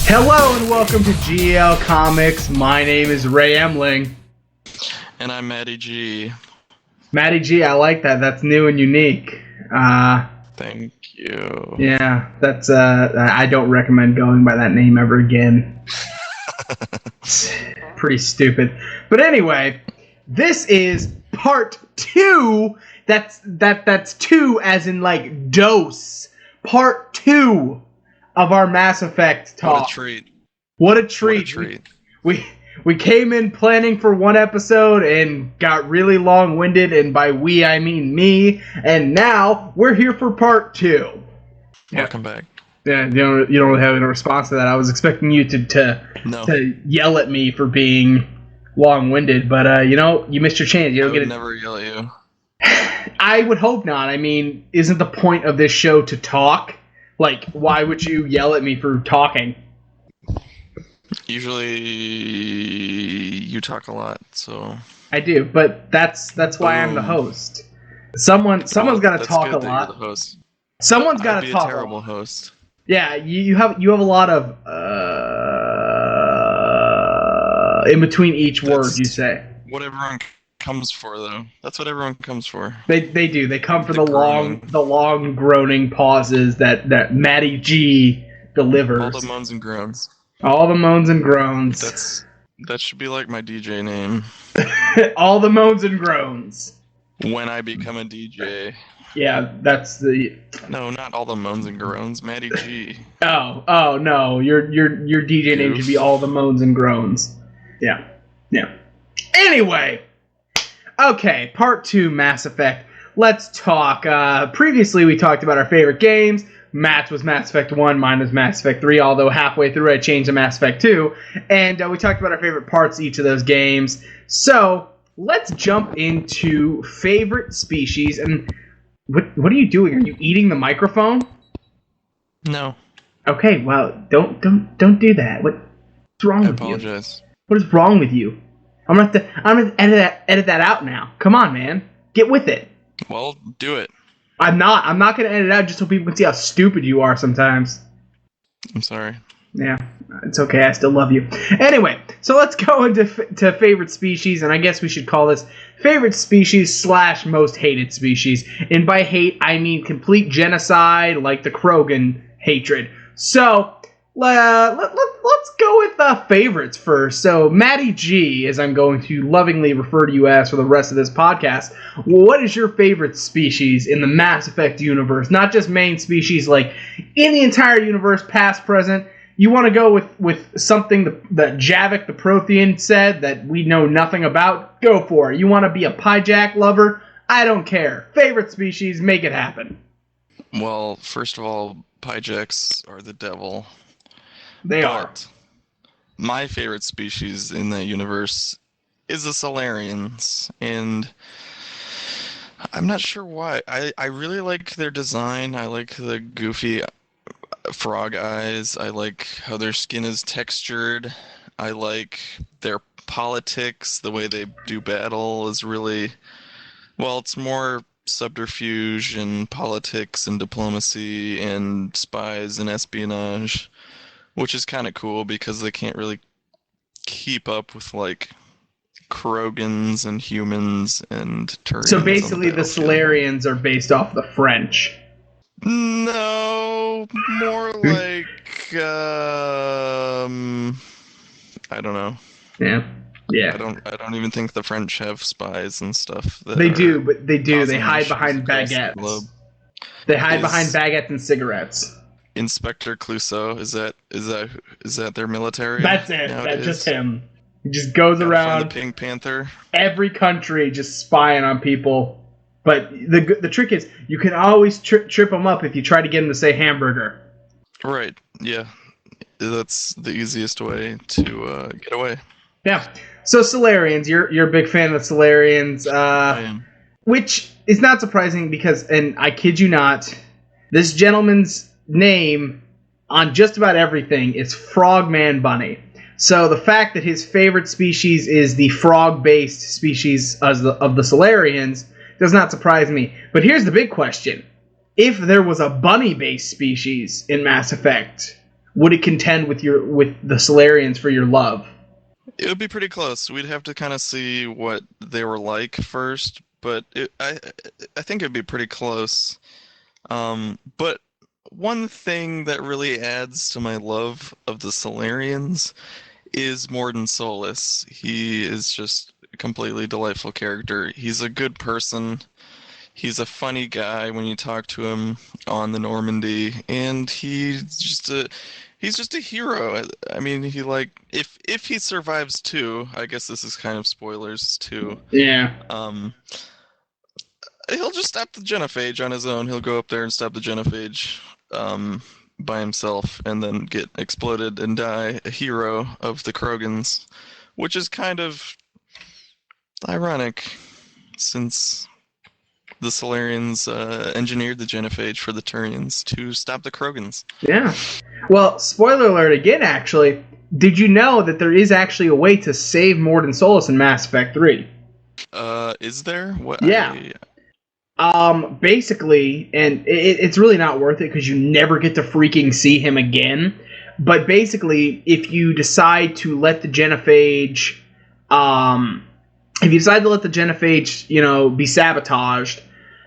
Hello and welcome to G.E.L Comics. My name is Ray Emling. And I'm Matty G. Matty G, I like that. That's new and unique. Thank you. Yeah, that's I don't recommend going by that name ever again. It's pretty stupid. But anyway, this is part 2. That's 2 as in like dose. Part 2 of our Mass Effect talk. What a treat. What a treat. What a treat. We came in planning for one episode and got really long-winded, and by we I mean me, and now we're here for part 2. Welcome back. Yeah, you don't really have a response to that. I was expecting you to yell at me for being long-winded, but you missed your chance. You don't I get would it. never yell at you. I would hope not. I mean, isn't the point of this show to talk? Like, why would you yell at me for talking? Usually, you talk a lot, so... I do, but that's why I'm the host. Someone's got to talk a lot. You're the host. Someone's got to talk. I'd be a terrible host. Yeah, you have a lot of in between each word you say. What everyone comes for, though. That's what everyone comes for. They do. They come for the long groaning pauses that Matty G delivers. All the moans and groans. All the moans and groans. That should be like my DJ name. All the moans and groans. When I become a DJ. Yeah, that's the... No, not all the moans and groans. Matty G. Oh no, your DJ name should be All the Moans and Groans. Yeah. Anyway, okay, part 2, Mass Effect. Let's talk. Previously, we talked about our favorite games. Matt's was Mass Effect 1, mine was Mass Effect 3, although halfway through I changed to Mass Effect 2. And we talked about our favorite parts of each of those games. So, let's jump into favorite species. And what are you doing? Are you eating the microphone? No. Okay, well, don't do that. What's wrong with you? I apologize. What is wrong with you? I'm gonna edit that out now. Come on, man. Get with it. Well, do it. I'm not gonna edit it out just so people can see how stupid you are sometimes. I'm sorry. Yeah, it's okay. I still love you. Anyway, so let's go into favorite species, and I guess we should call this favorite species / most hated species. And by hate, I mean complete genocide, like the Krogan hatred. So let's go with favorites first. So Matty G, as I'm going to lovingly refer to you as for the rest of this podcast, what is your favorite species in the Mass Effect universe? Not just main species, like in the entire universe, past, present. You want to go with something that Javik the Prothean said that we know nothing about? Go for it. You want to be a Pyjak lover? I don't care. Favorite species, make it happen. Well, first of all, Pyjaks are the devil. They are. My favorite species in the universe is the Solarians, and I'm not sure why. I really like their design. I like the goofy frog eyes. I like how their skin is textured. I like their politics. The way they do battle is really... Well, it's more subterfuge and politics and diplomacy and spies and espionage, which is kind of cool because they can't really keep up with, like, Krogans and humans and Turians. So basically the Solarians are based off the French. No, more like, I don't know. Yeah. I don't even think the French have spies and stuff. They do. They hide behind baguettes. They hide behind baguettes and cigarettes. Inspector Clouseau, is that their military? That's it. That's just him. He just goes around the Pink Panther. Every country just spying on people. But the trick is, you can always trip them up if you try to get them to say hamburger. Right, yeah. That's the easiest way to get away. Yeah. So Solarians, you're a big fan of the Solarians. I am. Which is not surprising because, and I kid you not, this gentleman's name on just about everything is Frogman Bunny. So the fact that his favorite species is the frog-based species of the Solarians does not surprise me. But here's the big question. If there was a bunny-based species in Mass Effect, would it contend with the Solarians for your love? It would be pretty close. We'd have to kind of see what they were like first, but I think it'd be pretty close. But one thing that really adds to my love of the Solarians is Morden Solus. He is just a completely delightful character. He's a good person. He's a funny guy when you talk to him on the Normandy, and he's just a hero. I mean, he like if he survives too, I guess this is kind of spoilers too. Yeah. Um, he'll just stop the genophage on his own. He'll go up there and stop the genophage by himself, and then get exploded and die a hero of the Krogans, which is kind of ironic since the Solarians engineered the genophage for the Turians to stop the Krogans. Yeah. Well, spoiler alert again, actually. Did you know that there is actually a way to save Morden Solus in Mass Effect 3? Is there? What? Yeah. Basically, and it's really not worth it because you never get to freaking see him again. But basically, if you decide to let the genophage, be sabotaged,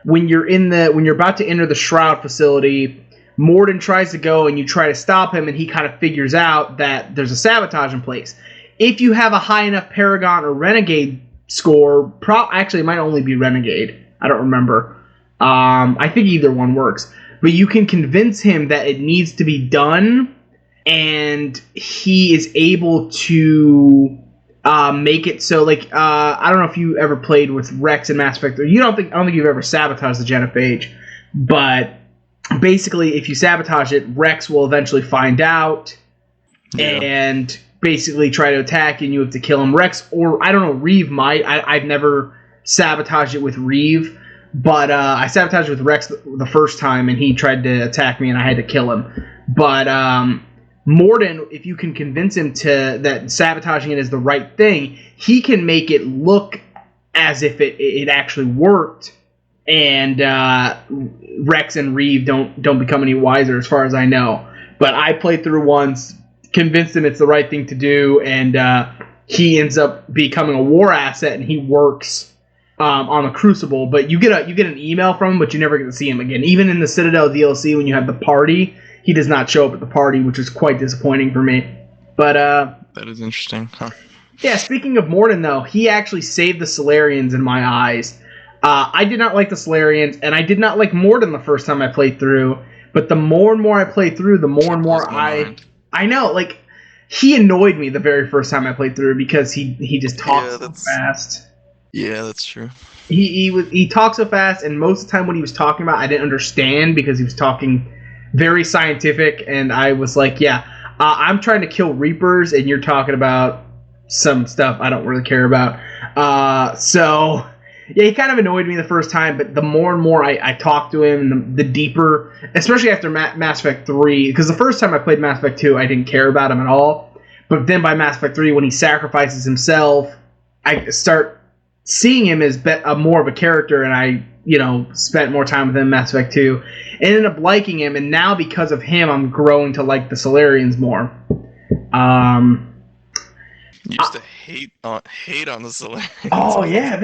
when you're about to enter the Shroud facility, Morden tries to go and you try to stop him, and he kind of figures out that there's a sabotage in place. If you have a high enough Paragon or Renegade score, actually it might only be Renegade. I don't remember. I think either one works. But you can convince him that it needs to be done, and he is able to make it so, like, I don't know if you ever played with Rex in Mass Effect. I don't think you've ever sabotaged the genophage, but basically, if you sabotage it, Rex will eventually find out and basically try to attack, and you have to kill him. Rex, or I don't know, Reeve might. I've never sabotaged it with Reeve, but I sabotaged it with Rex the first time, and he tried to attack me, and I had to kill him. But Morden, if you can convince him that sabotaging it is the right thing, he can make it look as if it actually worked, and Rex and Reeve don't become any wiser, as far as I know. But I played through once, convinced him it's the right thing to do, and he ends up becoming a war asset, and he works on the Crucible. But you get an email from him, but you never get to see him again. Even in the Citadel DLC, when you have the party, he does not show up at the party, which is quite disappointing for me. But that is interesting, huh? Yeah, speaking of Morden, though, he actually saved the Solarians in my eyes. I did not like the Solarians, and I did not like Morden the first time I played through. But the more and more I played through, the more and more I know, like, he annoyed me the very first time I played through because he just talks so fast. Yeah, that's true. He talks so fast, and most of the time what he was talking about I didn't understand because he was talking very scientific, and I was like, I'm trying to kill Reapers, and you're talking about some stuff I don't really care about. So yeah, he kind of annoyed me the first time, but the more and more I talked to him, and the deeper, especially after Mass Effect 3, because the first time I played Mass Effect 2, I didn't care about him at all. But then by Mass Effect 3, when he sacrifices himself, I start seeing him as more of a character, and I, spent more time with him in Mass Effect 2, and ended up liking him, and now because of him, I'm growing to like the Solarians more. You used to hate on the Solarians. Oh yeah,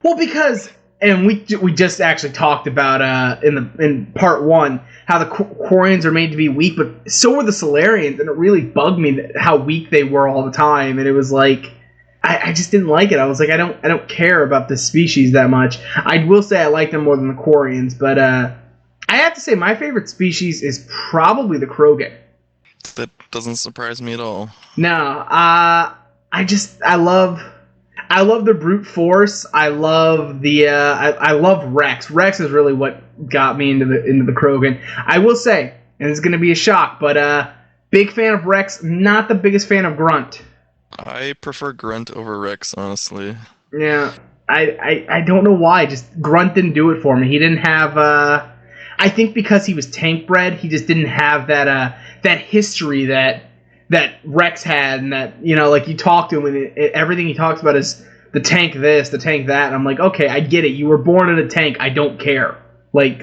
well, because, and we just actually talked about in part 1 how the Quarians are made to be weak, but so were the Solarians, and it really bugged me how weak they were all the time, and it was like I just didn't like it. I was like, I don't care about this species that much. I will say I like them more than the Quarians, but I have to say my favorite species is probably the Krogan. That doesn't surprise me at all. No, I love the brute force. I love I love Rex. Rex is really what got me into the Krogan. I will say, and it's going to be a shock, but big fan of Rex. Not the biggest fan of Grunt. I prefer Grunt over Rex, honestly. Yeah, I don't know why. Just Grunt didn't do it for me. He didn't have. I think because he was tank bred, he just didn't have that history that Rex had, and that, like, you talk to him, and everything he talks about is the tank this, the tank that, and I'm like, okay, I get it. You were born in a tank. I don't care. Like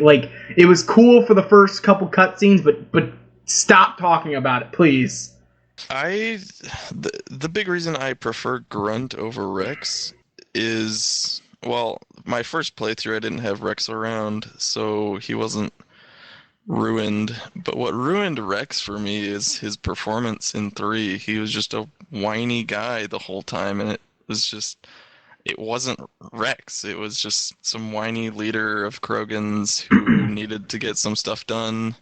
it was cool for the first couple cutscenes, but Stop talking about it, please. I the big reason I prefer Grunt over Rex is, well, my first playthrough I didn't have Rex around, so he wasn't ruined. But what ruined Rex for me is his performance in 3. He was just a whiny guy the whole time, and it wasn't Rex. It was just some whiny leader of Krogans who needed to get some stuff done,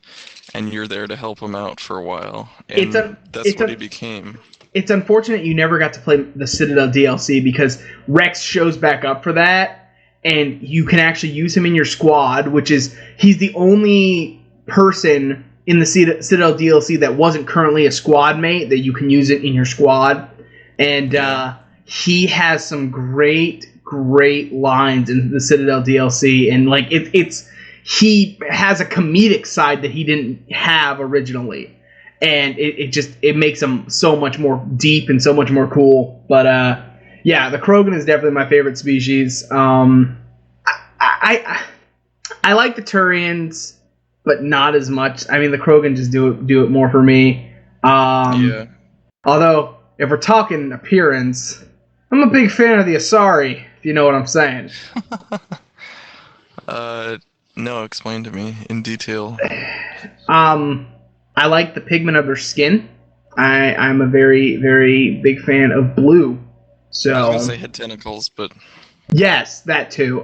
and you're there to help him out for a while. It's And a that's it's what he a became. it's unfortunate you never got to play the Citadel DLC because Rex shows back up for that, and you can actually use him in your squad, which is he's the only person in the Citadel DLC that wasn't currently a squad mate that you can use it in your squad, and Yeah. he has some great lines in the Citadel DLC, and like it's he has a comedic side that he didn't have originally, and it makes him so much more deep and so much more cool. But yeah, the Krogan is definitely my favorite species. I like the Turians, but not as much. I mean, the Krogan just do it more for me. Yeah. Although, if we're talking appearance, I'm a big fan of the Asari, if you know what I'm saying. No, explain to me in detail. I like the pigment of their skin. I'm a very big fan of blue. I was gonna So say head tentacles, but yes, that too.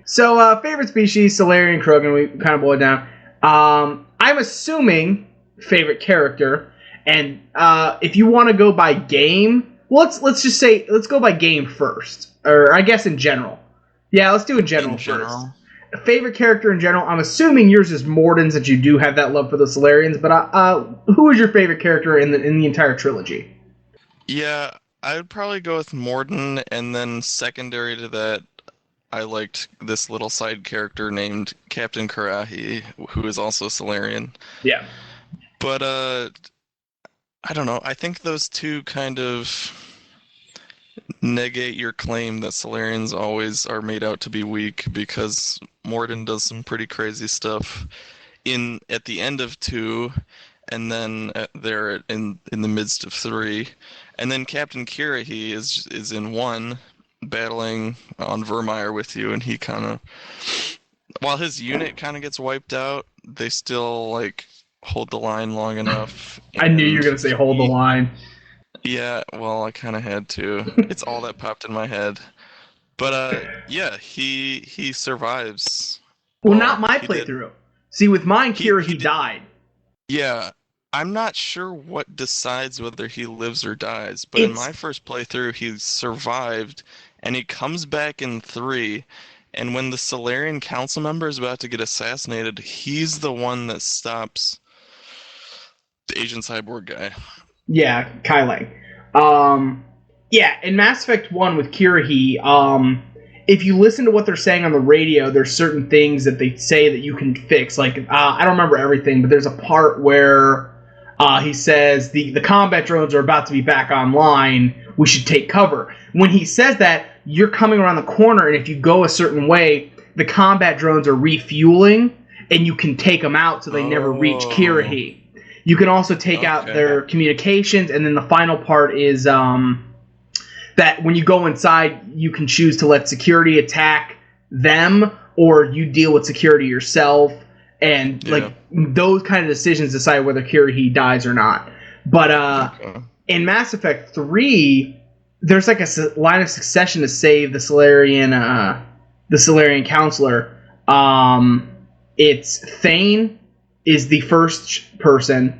Favorite species, Solarian Krogan. We kind of boiled down. I'm assuming favorite character, and if you want to go by game, well, let's just say let's go by game first, or I guess in general. Yeah, let's do in general in first. general, Favorite character in general. I'm assuming yours is Morden's, that you do have that love for the Solarians. But who is your favorite character in the entire trilogy? yeah, I would probably go with Morden, and then secondary to that, I liked this little side character named Captain Karahi, who is also Solarian. Yeah. But I don't know. I think those two kind of negate your claim that Solarians always are made out to be weak, because Morden does some pretty crazy stuff in at the end of 2, and then there in the midst of 3, and then Captain Kirahi is in 1, battling on Vermeer with you, and he kind of, while his unit kind of gets wiped out, they still like hold the line long enough, I knew you were and gonna say hold the line. yeah, well, I kind of had to. It's all that popped in my head. But yeah, he survives. Well, not Well, my he did. playthrough. See, with mine, Kira, He he did. died. Yeah, I'm not sure what decides whether he lives or dies, but in my It's first playthrough, he survived, and he comes back in 3, and when the Solarian council member is about to get assassinated, he's the one that stops the Asian cyborg guy. Yeah, Kai Lang. Yeah, in Mass Effect 1 with Kirahi, if you listen to what they're saying on the radio, there's certain things that they say that you can fix. Like, I don't remember everything, but there's a part where he says the combat drones are about to be back online. We should take cover. When he says that, you're coming around the corner, and if you go a certain way, the combat drones are refueling, and you can take them out so they never reach Oh, Kirahi. You can also take out okay. their communications, and then the final part is that when you go inside, you can choose to let security attack them, or you deal with security yourself, and Yeah. like those kind of decisions decide whether Kirahi dies or not. But Okay. in Mass Effect 3, there's like a line of succession to save the Solarian counselor. It's Thane is the first person.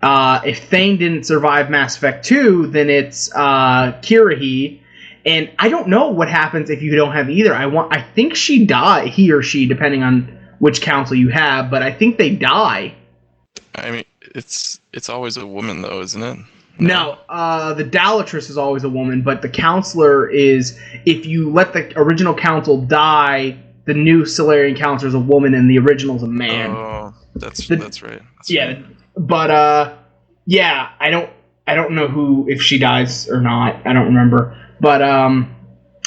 If Thane didn't survive Mass Effect 2, then it's Kirahi. And I don't know what happens if you don't have either. I think he or she, depending on which council you have, but I think they die. I mean, it's always a woman though, isn't it? No, the Dalatress is always a woman, but the counselor is, if you let the original council die, the new Solarian counselor is a woman and the original is a man. Oh, that's The- right. That's yeah, right. but yeah, I don't know who, if she dies or not. I don't remember. But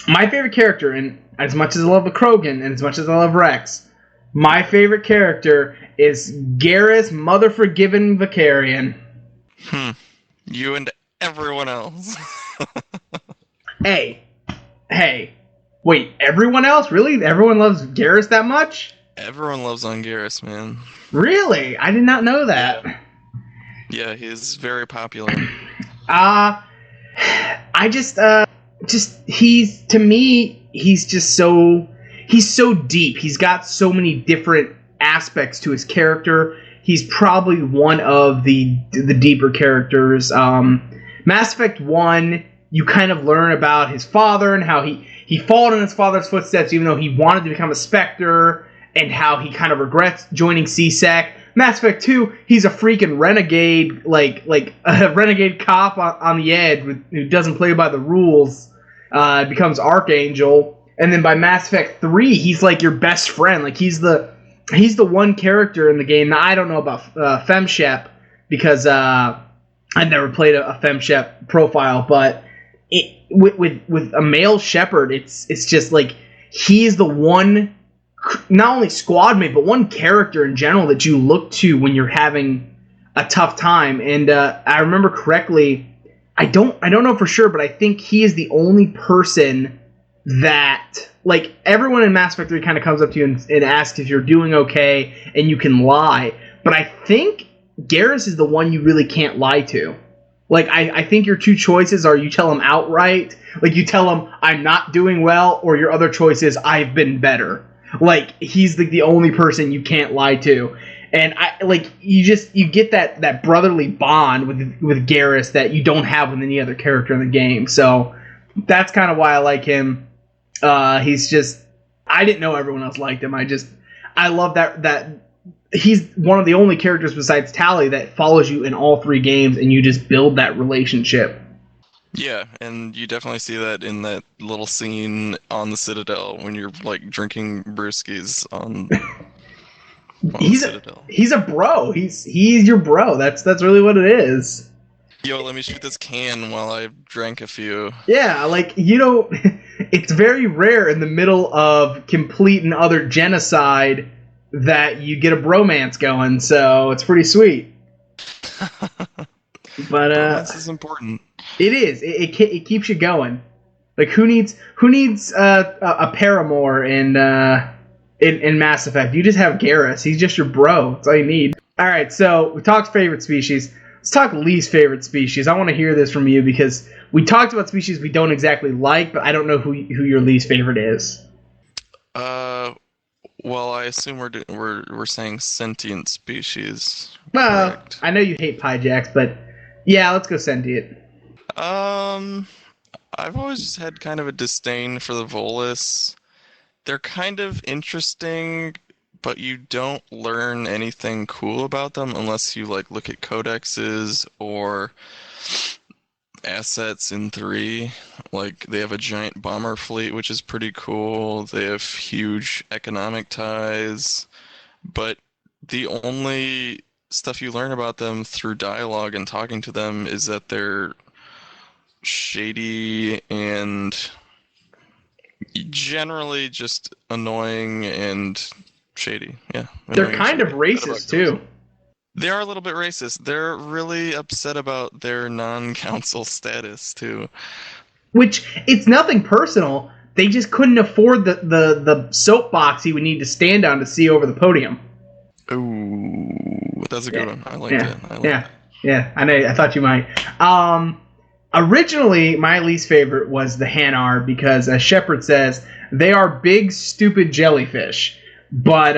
my favorite character, and as much as I love the Krogan and as much as I love Rex, My favorite character is Garrus Motherforgiven Vicarian. You and everyone else. Hey, hey. Wait, everyone else? Really? Everyone loves Garrus that much? Everyone loves Anguirus, man. Really? I did not know that. Yeah, he's very popular. I just he's to me he's just he's so deep. He's got so many different aspects to his character. He's probably one of the deeper characters. Mass Effect 1, you kind of learn about his father and how he followed in his father's footsteps even though he wanted to become a Spectre, and how he kind of regrets joining CSEC. Mass Effect 2, he's a freaking renegade, like a renegade cop on the edge who doesn't play by the rules, becomes Archangel. And then by Mass Effect 3, he's like your best friend. Like he's the one character in the game. Now, I don't know about FemShep because I've never played a FemShep profile, but with a male Shepard, it's just like he is the one, not only squad mate, but one character in general that you look to when you're having a tough time. And I remember correctly, I don't know for sure, but I think he is the only person that, like, everyone in Mass Effect 3 kind of comes up to you and asks if you're doing okay, and you can lie. But I think Garrus is the one you really can't lie to. Like, I think your two choices are you tell him outright, like you tell him I'm not doing well, or your other choice is I've been better. Like, he's the only person you can't lie to. And you get that brotherly bond with Garrus that you don't have with any other character in the game. So that's kind of why I like him. He's just, I didn't know everyone else liked him. I love that he's one of the only characters besides Tali that follows you in all three games, and you just build that relationship. Yeah, and you definitely see that in that little scene on the Citadel when you're like drinking brewskis on the Citadel. He's a bro. He's your bro. That's really what it is. Yo, let me shoot this can while I drank a few. Yeah, like, it's very rare in the middle of complete and utter genocide that you get a bromance going, so it's pretty sweet. But bromance is important. It is. It keeps you going. Like, who needs a paramour in Mass Effect? You just have Garrus. He's just your bro. That's all you need. All right, so we talked favorite species. Let's talk least favorite species. I want to hear this from you because we talked about species we don't exactly like, but I don't know who your least favorite is. Well, I assume we're saying sentient species. Well, correct? I know you hate Pyjax, but yeah, let's go sentient. I've always just had kind of a disdain for the Volus. They're kind of interesting, but you don't learn anything cool about them unless you like look at codexes or assets in 3. Like, they have a giant bomber fleet, which is pretty cool. They have huge economic ties, but the only stuff you learn about them through dialogue and talking to them is that they're shady and generally just annoying and shady. Yeah. They're kind of racist too. They are a little bit racist. They're really upset about their non-council status too. Which, it's nothing personal. They just couldn't afford the soapbox he would need to stand on to see over the podium. Ooh, that's a good one. I liked it. Yeah. I know. I thought you might. Originally, my least favorite was the Hanar because, as Shepard says, they are big, stupid jellyfish. But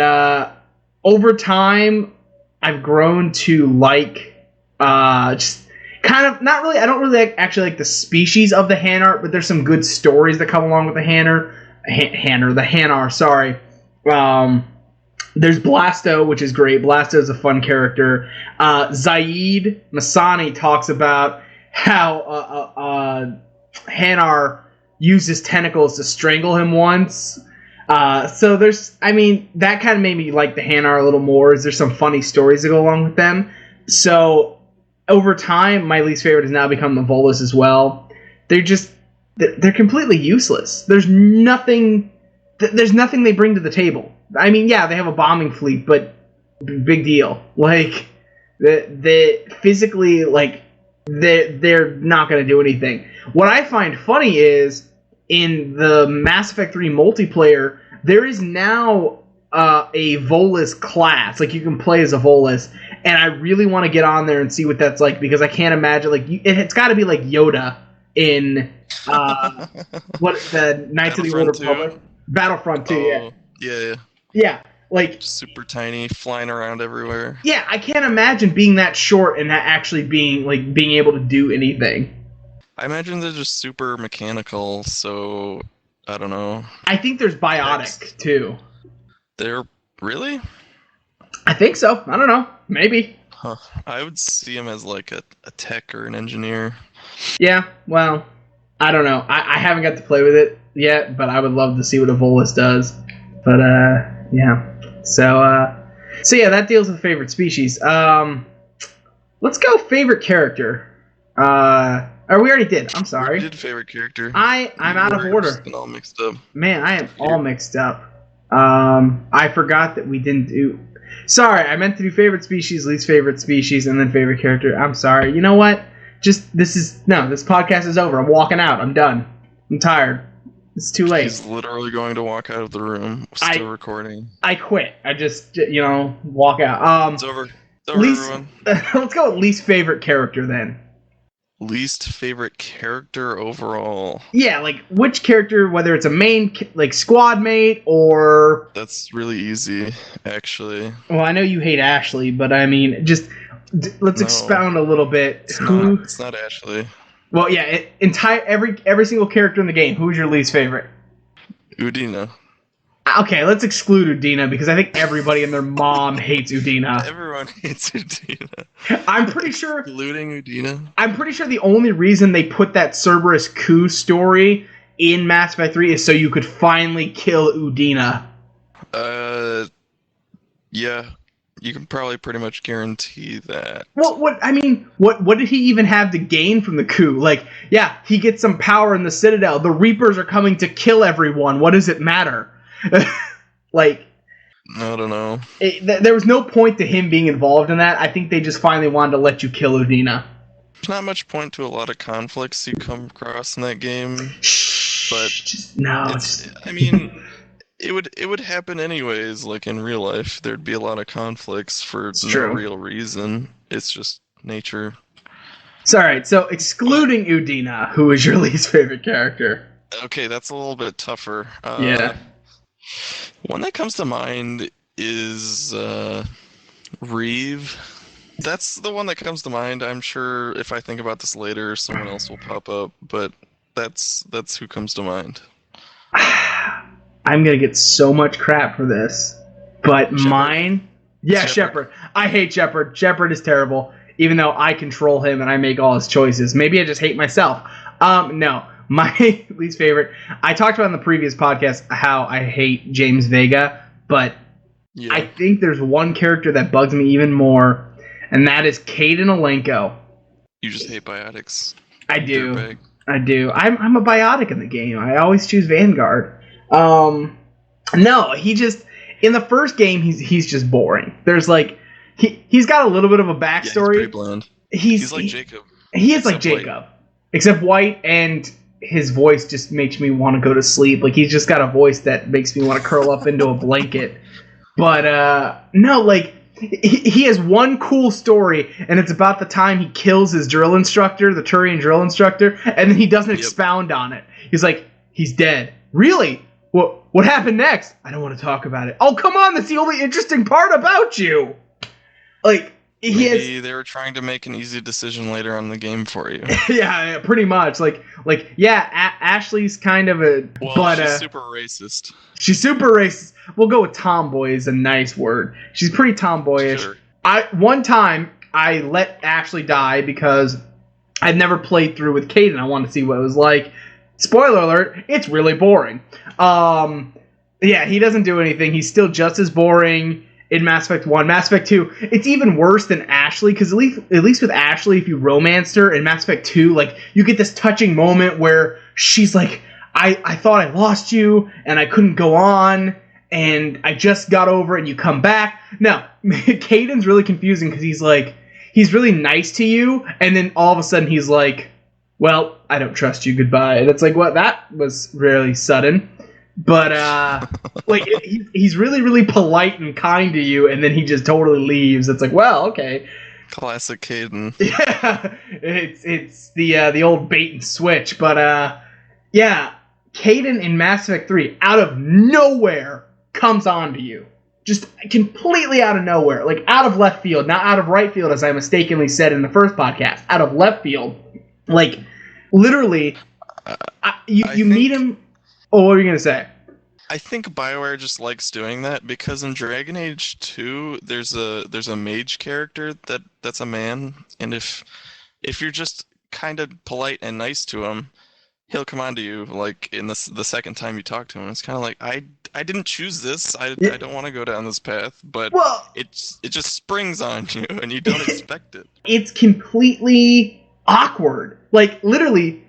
over time, I've grown to like just kind of, not really, I don't really actually like the species of the Hanar, but there's some good stories that come along with the Hanar, sorry. There's Blasto, which is great. Blasto is a fun character. Zaid Masani talks about how Hanar used his tentacles to strangle him once. So that kind of made me like the Hanar a little more. There's some funny stories that go along with them. So over time, my least favorite has now become the Volus as well. They're completely useless. There's nothing they bring to the table. I mean, yeah, they have a bombing fleet, but big deal. Like, the physically, like, they're not going to do anything. What I find funny is in the Mass Effect 3 multiplayer, there is now a Volus class. Like, you can play as a Volus, and I really want to get on there and see what that's like, because I can't imagine, like, it's got to be like Yoda in what the Knights of the Old Republic. Battlefront 2, yeah. Yeah. Yeah, like, super tiny, flying around everywhere. yeah, I can't imagine being that short and actually being able to do anything. I imagine they're just super mechanical, so I don't know. I think there's biotic too. They're really? I think so. I don't know. Maybe. Huh. I would see him as like a tech or an engineer. Yeah, well, I don't know. I haven't got to play with it yet, but I would love to see what a Volus does. But yeah. So yeah, that deals with favorite species. Let's go favorite character. Or we already did. I'm sorry. We did favorite character. I'm out of order. All mixed up. Man, I am all mixed up. I forgot that we didn't do. Sorry, I meant to do favorite species, least favorite species, and then favorite character. I'm sorry. You know what? This podcast is over. I'm walking out. I'm done. I'm tired. It's too late. He's literally going to walk out of the room. Still recording. I quit. I just, walk out. It's over. It's over, everyone. Let's go with least favorite character then. Least favorite character overall. Yeah, like which character, whether it's a main, like squad mate or. That's really easy, actually. Well, I know you hate Ashley, but I mean, just let's expound a little bit. It's not Ashley. Well, yeah, every single character in the game. Who's your least favorite? Udina. Okay, let's exclude Udina because I think everybody and their mom hates Udina. Everyone hates Udina. I'm pretty sure. Excluding Udina. I'm pretty sure the only reason they put that Cerberus coup story in Mass Effect 3 is so you could finally kill Udina. Yeah. You can probably pretty much guarantee that. Well, what did he even have to gain from the coup? Like, yeah, he gets some power in the Citadel. The Reapers are coming to kill everyone. What does it matter? Like, I don't know. There was no point to him being involved in that. I think they just finally wanted to let you kill Udina. There's not much point to a lot of conflicts you come across in that game, but I mean. It would happen anyways, like in real life. There'd be a lot of conflicts for no real reason. It's just nature. Alright, so excluding Udina, who is your least favorite character? Okay, that's a little bit tougher. Yeah. One that comes to mind is Reeve. That's the one that comes to mind. I'm sure if I think about this later, someone else will pop up, but that's who comes to mind. I'm going to get so much crap for this, but Shepard. Mine... Yeah, Shepard. I hate Shepard. Shepard is terrible, even though I control him and I make all his choices. Maybe I just hate myself. No, my least favorite... I talked about in the previous podcast how I hate James Vega, but I think there's one character that bugs me even more, and that is Kaidan Alenko. You just hate biotics. I do. Dirtbag. I do. I'm a biotic in the game. I always choose Vanguard. No, he just in the first game he's just boring. There's like he's got a little bit of a backstory. Yeah, he's pretty bland. He's like Jacob. He is like Jacob, except white, and his voice just makes me want to go to sleep. Like he's just got a voice that makes me want to curl up into a blanket. But no, like he has one cool story, and it's about the time he kills his drill instructor, the Turian drill instructor, and then he doesn't expound on it. He's like, he's dead. Really? What happened next? I don't want to talk about it. Oh, come on, that's the only interesting part about you. Like, Maybe they were trying to make an easy decision later on in the game for you. Yeah, pretty much. Ashley's kind of a... Well, but, she's super racist. She's super racist. We'll go with tomboy is a nice word. She's pretty tomboyish. Sure. One time, I let Ashley die because I'd never played through with Kaidan. I wanted to see what it was like. Spoiler alert, it's really boring. Yeah, he doesn't do anything. He's still just as boring in Mass Effect 1. Mass Effect 2, it's even worse than Ashley, because at least with Ashley, if you romanced her in Mass Effect 2, like, you get this touching moment where she's like, I thought I lost you, and I couldn't go on, and I just got over it, and you come back. No, Caden's really confusing because he's really nice to you, and then all of a sudden he's like, well, I don't trust you, goodbye. And it's like, well, that was really sudden. But, he's really, really polite and kind to you, and then he just totally leaves. It's like, well, okay. Classic Caden. Yeah, it's the old bait and switch. But, yeah, Caden in Mass Effect 3, out of nowhere, comes on to you. Just completely out of nowhere. Like, out of left field, not out of right field, as I mistakenly said in the first podcast. Out of left field. Like, literally, you meet him... Oh, what were you going to say? I think BioWare just likes doing that because in Dragon Age 2, there's a mage character that's a man, and if you're just kind of polite and nice to him, he'll come on to you like in the second time you talk to him. It's kind of like I didn't choose this. I don't want to go down this path, but it just springs on you and you don't expect it. It's completely awkward. Like literally,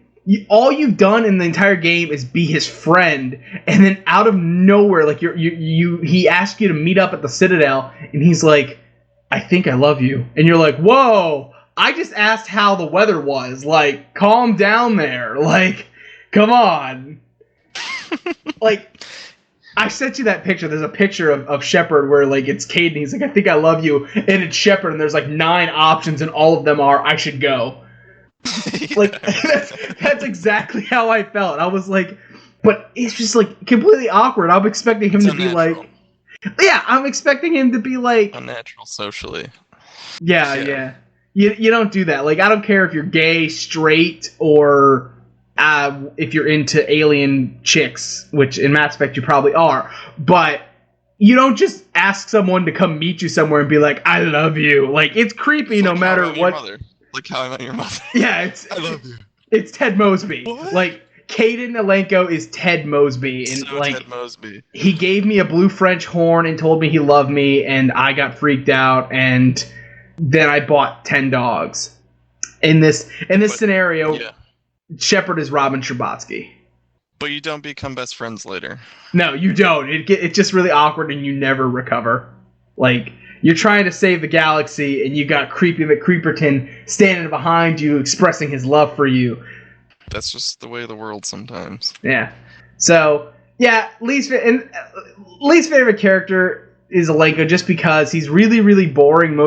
all you've done in the entire game is be his friend, and then out of nowhere, like he asked you to meet up at the Citadel, and he's like, "I think I love you," and you're like, "Whoa! I just asked how the weather was. Like, calm down there. Like, come on." Like, I sent you that picture. There's a picture of Shepard where like it's Caden. He's like, "I think I love you," and it's Shepard, and there's like 9 options, and all of them are "I should go." Like that's exactly how I felt. I was like, but it's just like completely awkward. I'm expecting him to be like, yeah, I'm expecting him to be like unnatural socially. Yeah. You don't do that. Like, I don't care if you're gay, straight, or if you're into alien chicks, which in Mass Effect you probably are. But you don't just ask someone to come meet you somewhere and be like, "I love you." Like, it's creepy no matter what. Like How I Met Your Mother. Yeah, I love you. It's Ted Mosby. What? Like, Caden Alenko is Ted Mosby, and so like Ted Mosby. He gave me a blue French horn and told me he loved me, and I got freaked out, and then I bought 10 dogs. In this scenario, yeah. Shepard is Robin Scherbatsky. But you don't become best friends later. No, you don't. It's just really awkward, and you never recover. Like, you're trying to save the galaxy, and you got Creepy McCreeperton standing behind you, expressing his love for you. That's just the way of the world sometimes. Yeah. So, yeah, least favorite character is Alenko, just because he's really, really boring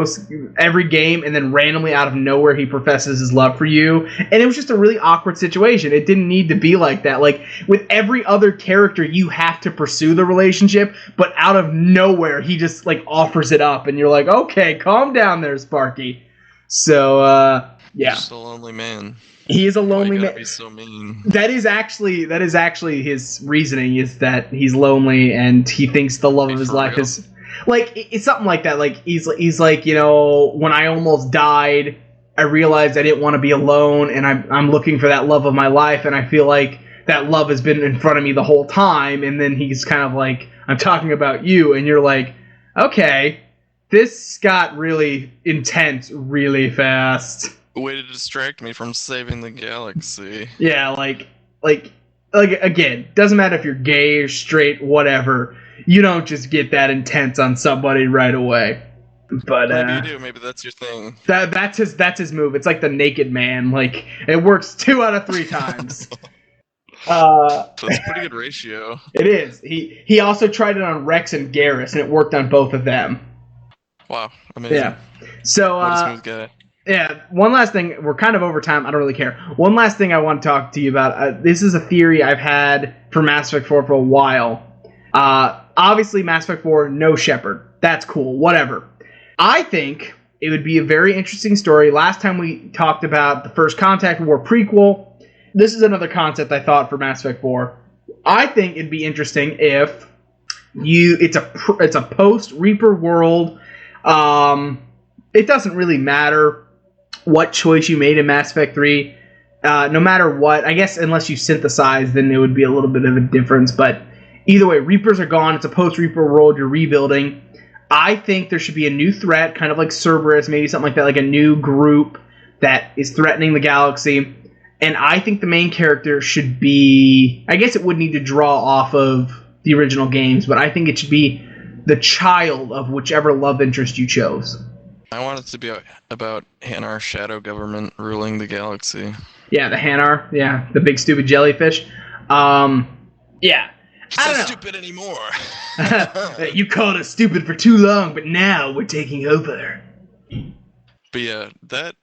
every game, and then randomly out of nowhere he professes his love for you. And it was just a really awkward situation. It didn't need to be like that. Like, with every other character, you have to pursue the relationship, but out of nowhere, he just, like, offers it up, and you're like, okay, calm down there, Sparky. So, yeah. You're just a lonely man. He is a lonely man. Be so mean. That is actually his reasoning, is that he's lonely and he thinks the love of his life is like, it's something like that. Like, he's like, you know, when I almost died, I realized I didn't want to be alone, and I'm looking for that love of my life, and I feel like that love has been in front of me the whole time. And then he's kind of like, I'm talking about you, and you're like, okay, this got really intense really fast. Way to distract me from saving the galaxy. Yeah, like again, doesn't matter if you're gay or straight, whatever. You don't just get that intense on somebody right away. But maybe you do. Maybe that's your thing. That's his move. It's like the naked man. Like, it works 2 out of 3 times. That's a pretty good ratio. It is. He also tried it on Rex and Garrus, and it worked on both of them. Wow, amazing. Yeah. So what a smooth guy. Yeah, one last thing. We're kind of over time. I don't really care. One last thing I want to talk to you about. This is a theory I've had for Mass Effect 4 for a while. Obviously, Mass Effect 4, no Shepard. That's cool. Whatever. I think it would be a very interesting story. Last time we talked about the First Contact War prequel. This is another concept I thought for Mass Effect 4. I think it'd be interesting if it's a post-Reaper world. It doesn't really matter what choice you made in Mass Effect 3. No matter what, I guess unless you synthesize, then it would be a little bit of a difference. But either way, Reapers are gone. It's a post-Reaper world. You're rebuilding. I think there should be a new threat, kind of like Cerberus, maybe something like that, like a new group that is threatening the galaxy. And I think the main character should be... I guess it would need to draw off of the original games, but I think it should be the child of whichever love interest you chose. I want it to be about Hanar shadow government ruling the galaxy. Yeah, the Hanar. Yeah, the big stupid jellyfish. Yeah. It's I not don't know. stupid anymore. You called us stupid for too long, but now we're taking over. But yeah, that.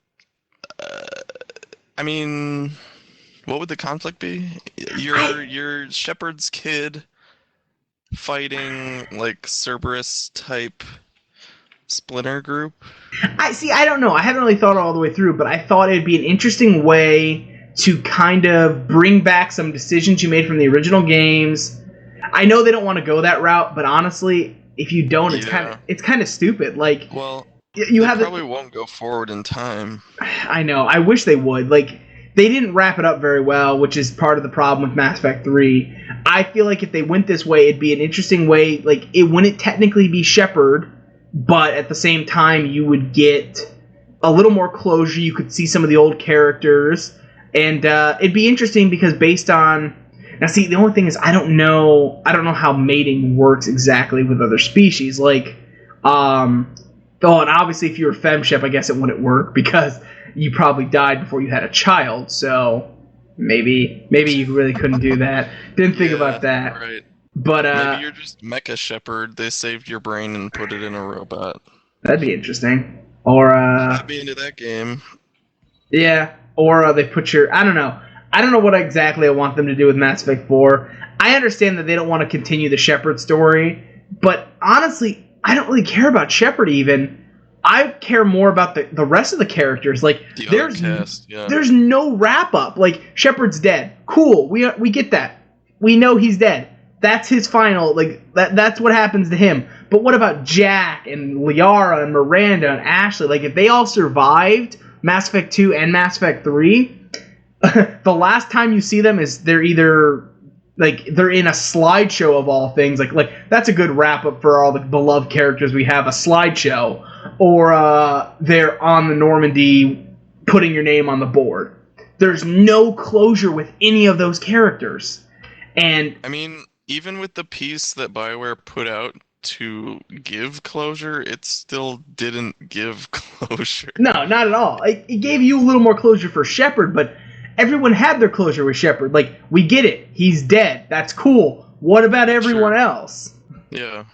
I mean, what would the conflict be? Your shepherd's kid fighting like Cerberus type splinter group. I don't know. I haven't really thought it all the way through, but I thought it'd be an interesting way to kind of bring back some decisions you made from the original games. I know they don't want to go that route, but honestly, if you don't, it's kind of stupid. Like, well, you have probably won't go forward in time. I know. I wish they would. Like, they didn't wrap it up very well, which is part of the problem with Mass Effect 3. I feel like if they went this way, it'd be an interesting way. Like, it wouldn't technically be Shepard, but at the same time, you would get a little more closure. You could see some of the old characters, and it'd be interesting because based on now, see, the only thing is I don't know how mating works exactly with other species. Like, and obviously if you were FemShep, I guess it wouldn't work because you probably died before you had a child. So maybe you really couldn't do that. Didn't think about that. Right. But maybe you're just Mecha Shepherd. They saved your brain and put it in a robot. That'd be interesting. Or I'd be into that game. Yeah. Or they put your I don't know what exactly I want them to do with Mass Effect 4. I understand that they don't want to continue the Shepard story, but honestly, I don't really care about Shepard even. I care more about the rest of the characters. Like, there's no wrap up. Like, Shepard's dead. Cool. We get that. We know he's dead. That's his final. Like, that's what happens to him. But what about Jack and Liara and Miranda and Ashley? Like, if they all survived Mass Effect 2 and Mass Effect 3, the last time you see them is they're either like they're in a slideshow of all things. Like that's a good wrap up for all the beloved characters we have, a slideshow, or they're on the Normandy putting your name on the board. There's no closure with any of those characters. And I mean, even with the piece that BioWare put out to give closure, it still didn't give closure. No, not at all. It gave you a little more closure for Shepard, but everyone had their closure with Shepard. Like, we get it. He's dead. That's cool. What about everyone else? Yeah.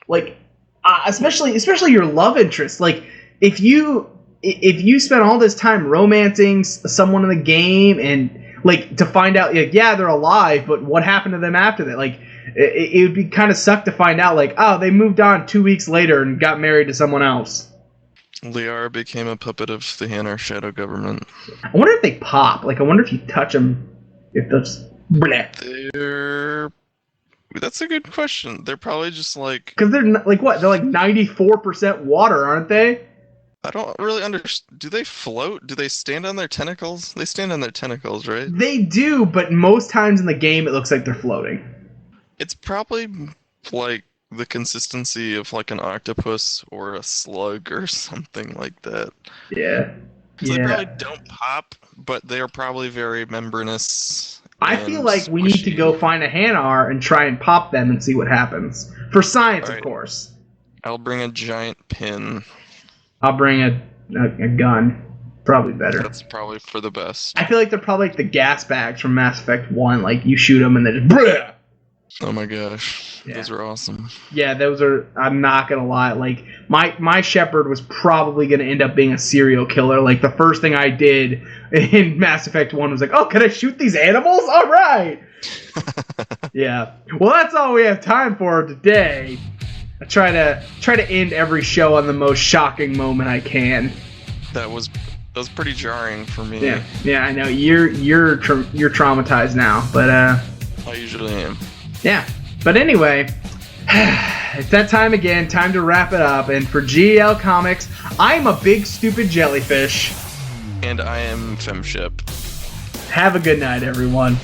Like, especially your love interest. Like, if you spend all this time romancing someone in the game and like to find out, like, yeah, they're alive, but what happened to them after that? Like, it would be kind of suck to find out, like, oh, they moved on 2 weeks later and got married to someone else. Liara became a puppet of the Hanar shadow government. I wonder if they pop. Like, I wonder if you touch them, if those. That's a good question. They're probably just like. Because they're like what? They're like 94% water, aren't they? I don't really understand. Do they float? Do they stand on their tentacles? They stand on their tentacles, right? They do, but most times in the game, it looks like they're floating. It's probably like the consistency of like an octopus or a slug or something like that. Yeah. They probably don't pop, but they are probably very membranous. I feel like we need to go find a Hanar and try and pop them and see what happens. For science, of course. I'll bring a giant pin. I'll bring a gun. Probably better. That's probably for the best. I feel like they're probably like the gas bags from Mass Effect 1. Like, you shoot them and they just... Bleh! Oh my gosh. Yeah. Those are awesome. Yeah, those are... I'm not gonna lie. Like, my Shepard was probably gonna end up being a serial killer. Like, the first thing I did in Mass Effect 1 was like, oh, can I shoot these animals? All right! Yeah. Well, that's all we have time for today. I try to end every show on the most shocking moment I can. That was pretty jarring for me. Yeah, I know. You're traumatized now, but I usually am. Yeah, but anyway, it's that time again. Time to wrap it up. And for G.E.L. Comics, I'm a big stupid jellyfish. And I am FemShip. Have a good night, everyone.